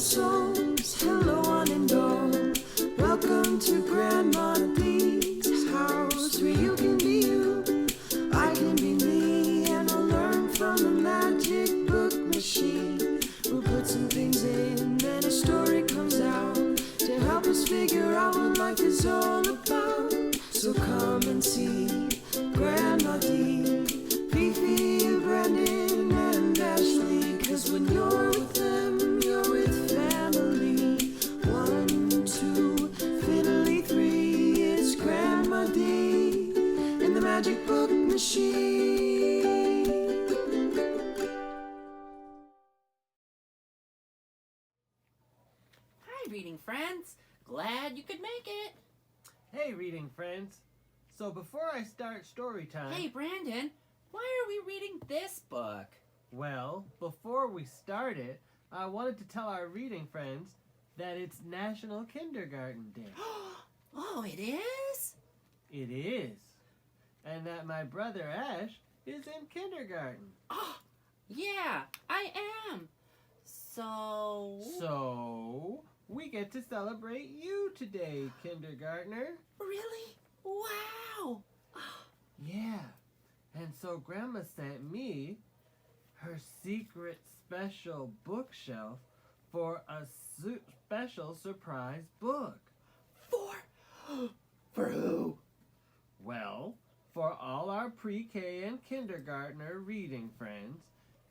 souls, hello one and all. Welcome to Grandma D's house, where you can be you, I can be me, and we'll learn from the magic book machine. We'll put some things in, then a story comes out to help us figure out what life is all about. So come and see Grandma D, Fifi, Brandon, and Ashley, 'cause when you're with them, you're with family. 1, 2, fiddly 3, it's Grandma D in the magic book machine. Hi, reading friends. Glad you could make it. Hey, reading friends. So before I start story time... Hey, Brandon, why are we reading this book? Well, before we start it, I wanted to tell our reading friends that it's National Kindergarten Day. Oh, it is? It is. And that my brother Ashe is in kindergarten. Oh, yeah, I am. So, we get to celebrate you today, kindergartner. Really? Wow. Yeah. And so Grandma sent me her secret special bookshelf for a special surprise book. For who? Well, for all our pre-K and kindergartner reading friends,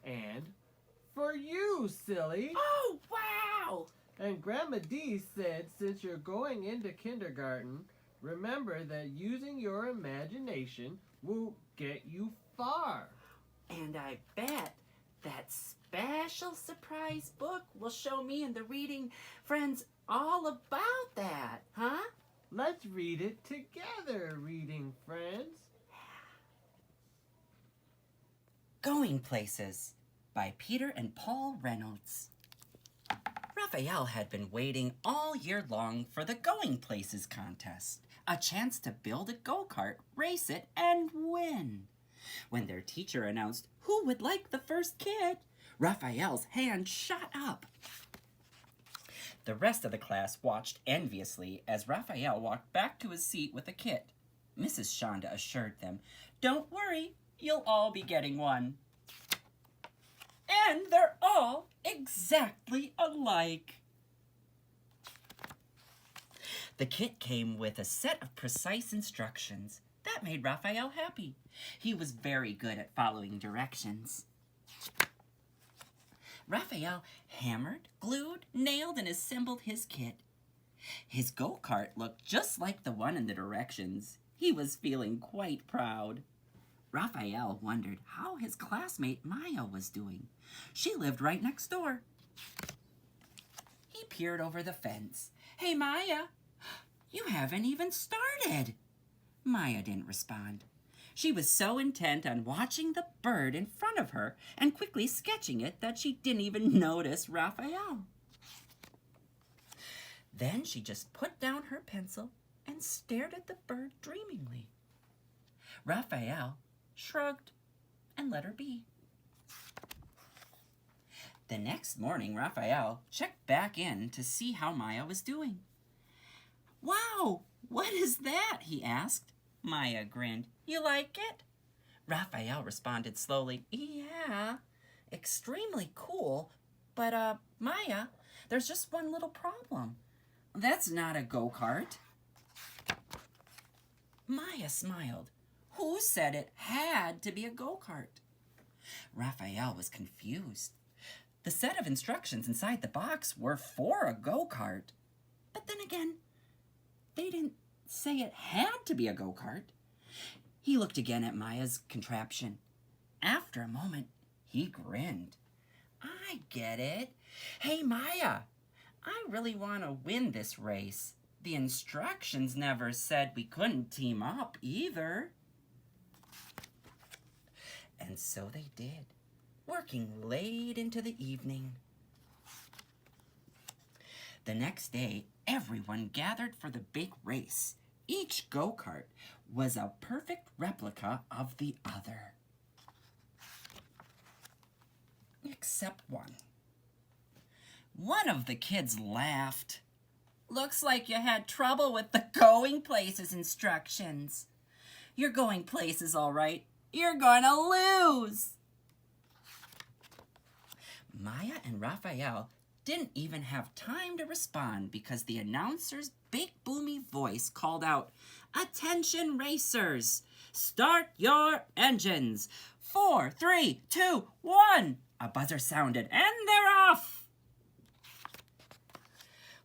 and for you, silly. Oh, wow. And Grandma D said since you're going into kindergarten, remember that using your imagination will get you far. And I bet that special surprise book will show me and the reading friends all about that, huh? Let's read it together, reading friends. Going Places by Peter and Paul Reynolds. Raphael had been waiting all year long for the Going Places contest, a chance to build a go-kart, race it, and win. When their teacher announced who would like the first kit, Raphael's hand shot up. The rest of the class watched enviously as Raphael walked back to his seat with a kit. Mrs. Shonda assured them, "Don't worry, you'll all be getting one." And they're all exactly alike. The kit came with a set of precise instructions. That made Raphael happy. He was very good at following directions. Raphael hammered, glued, nailed, and assembled his kit. His go-kart looked just like the one in the directions. He was feeling quite proud. Raphael wondered how his classmate Maya was doing. She lived right next door. He peered over the fence. "Hey, Maya, you haven't even started." Maya didn't respond. She was so intent on watching the bird in front of her and quickly sketching it that she didn't even notice Raphael. Then she just put down her pencil and stared at the bird dreamingly. Raphael shrugged and let her be. The next morning, Raphael checked back in to see how Maya was doing. "Wow, what is that?" he asked. Maya grinned. "You like it?" Raphael responded slowly, "Yeah, extremely cool, but Maya, there's just one little problem. That's not a go-kart." Maya smiled. Who said it had to be a go-kart? Raphael was confused. The set of instructions inside the box were for a go-kart. But then again, they didn't say it had to be a go-kart. He looked again at Maya's contraption. After a moment, he grinned. "I get it. Hey, Maya, I really want to win this race. The instructions never said we couldn't team up either." And so they did, working late into the evening. The next day, everyone gathered for the big race. Each go-kart was a perfect replica of the other. Except one. One of the kids laughed. Looks like you had trouble with the going places instructions. You're going places, all right. You're gonna lose. Maya and Raphael didn't even have time to respond because the announcer's big boomy voice called out, "Attention racers, start your engines. 4, 3, 2, 1. A buzzer sounded and they're off.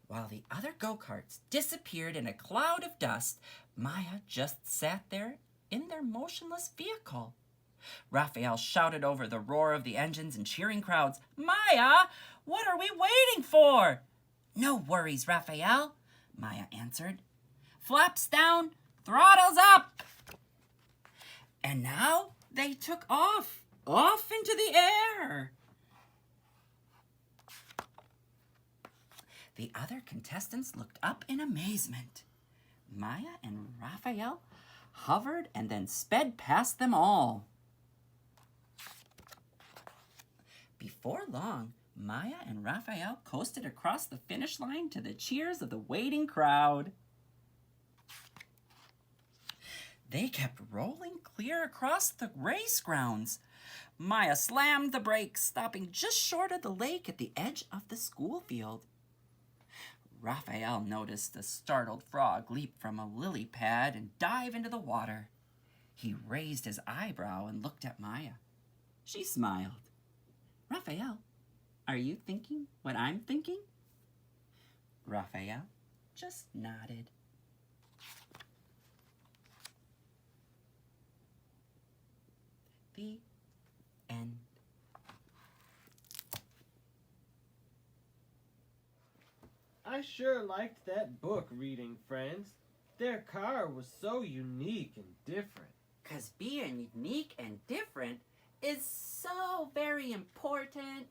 While the other go-karts disappeared in a cloud of dust, Maya just sat there in their motionless vehicle. Raphael shouted over the roar of the engines and cheering crowds, "Maya, what are we waiting for?" "No worries, Raphael," Maya answered. "Flaps down, throttles up." And now they took off into the air. The other contestants looked up in amazement. Maya and Raphael hovered and then sped past them all. Before long, Maya and Raphael coasted across the finish line to the cheers of the waiting crowd. They kept rolling clear across the race grounds. Maya slammed the brakes, stopping just short of the lake at the edge of the school field. Raphael noticed a startled frog leap from a lily pad and dive into the water. He raised his eyebrow and looked at Maya. She smiled. "Raphael, are you thinking what I'm thinking?" Raphael just nodded. The end. I sure liked that book reading, friends. Their car was so unique and different. 'Cause being unique and different is so very important.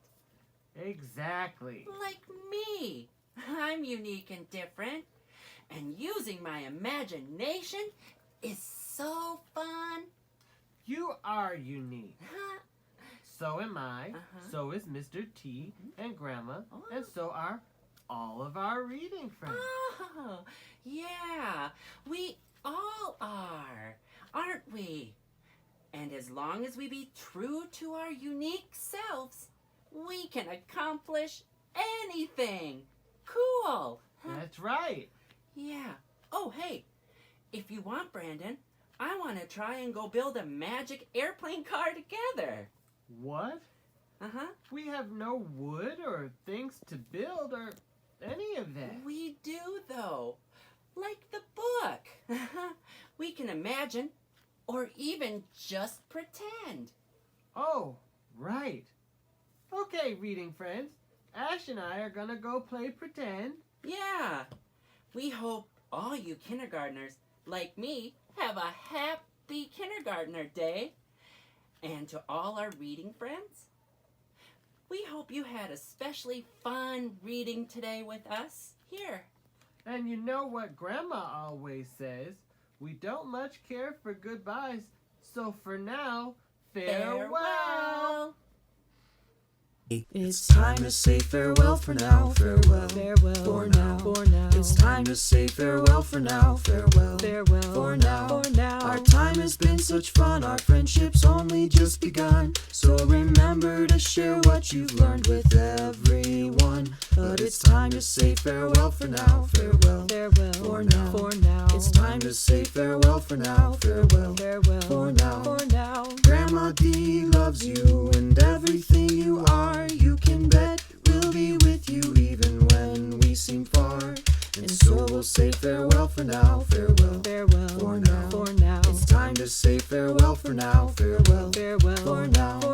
Exactly. Like me. I'm unique and different. And using my imagination is so fun. You are unique. Huh? So am I. Uh-huh. So is Mr. T and Grandma. Oh. And so are all of our reading friends. Oh, yeah. We all are, aren't we? And as long as we be true to our unique selves, we can accomplish anything. Cool. That's right. Yeah. Oh, hey, if you want, Brandon, I want to try and go build a magic airplane car together. What? Uh-huh. We have no wood or things to build or any of that. We do, though. Like the book. We can imagine or even just pretend. Oh, right. Okay, reading friends. Ashe and I are gonna go play pretend. Yeah. We hope all you kindergartners, like me, have a happy kindergartner day. And to all our reading friends, we hope you had a especially fun reading today with us here. And you know what Grandma always says, we don't much care for goodbyes, so for now, farewell. It's time to say farewell for now, farewell, farewell for now, for now. It's time to say farewell for now, farewell, farewell for now, for now. Our time has been such fun, our friendship's only just begun. So remember to share what you've learned with everyone. But it's time to say farewell for now, farewell, farewell for now, for now. It's time to say farewell for now, farewell, farewell for now, for now. Grandma D loves you and everything you are. You can bet we'll be with you even when we seem far. And so we'll say farewell for now, farewell, farewell for now, for now. It's time to say farewell for now, farewell, farewell for now.